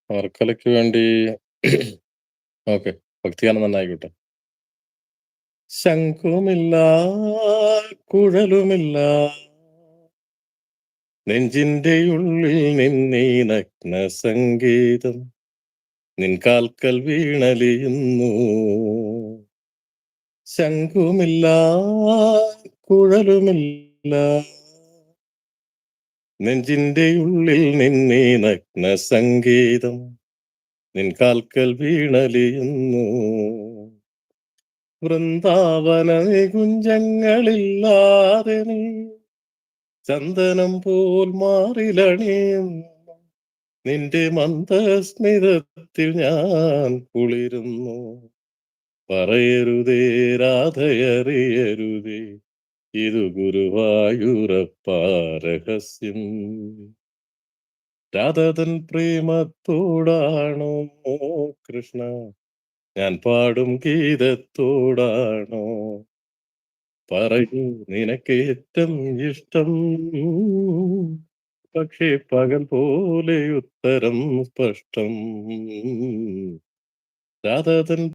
വർക്കലയ്ക്ക് വേണ്ടി ഓക്കെ. ഭക്തിഗാനം തന്നെ ആയിക്കോട്ടെ. ശംഖുമില്ല, കുഴലുമില്ല, നെഞ്ചിന്റെ ഉള്ളിൽ നിന്നീ നഗ്ന സംഗീതം നിൻ കാൽക്കൽ വീണലിയുന്നു. ശംഖുമില്ല, കുഴലുമില്ല, നെഞ്ചിന്റെ ഉള്ളിൽ നിന്നീ നഗ്ന സംഗീതം നിൻ കാൽക്കൽ വീണലിയുന്നു. വൃന്ദാവന നികുഞ്ചങ്ങളില്ലാതെ നീ ചന്ദനം പോൽ മാറിലണിയും. നിന്റെ മന്ദസ്മിതത്തിൽ ഞാൻ കുളിരുന്നു. പറയരുതേ രാധയറിയരുതേ, ഇതു ഗുരുവായൂരപ്പ രഹസ്യം. രാധതൻ പ്രേമത്തോടാണോ കൃഷ്ണ ഞാൻ പാടും ഗീതത്തോടാണോ? പറയൂ നിനക്കേറ്റം ഇഷ്ടം. പക്ഷേ പകൽ പോലെ ഉത്തരം സ്പഷ്ടം. രാധ തൻ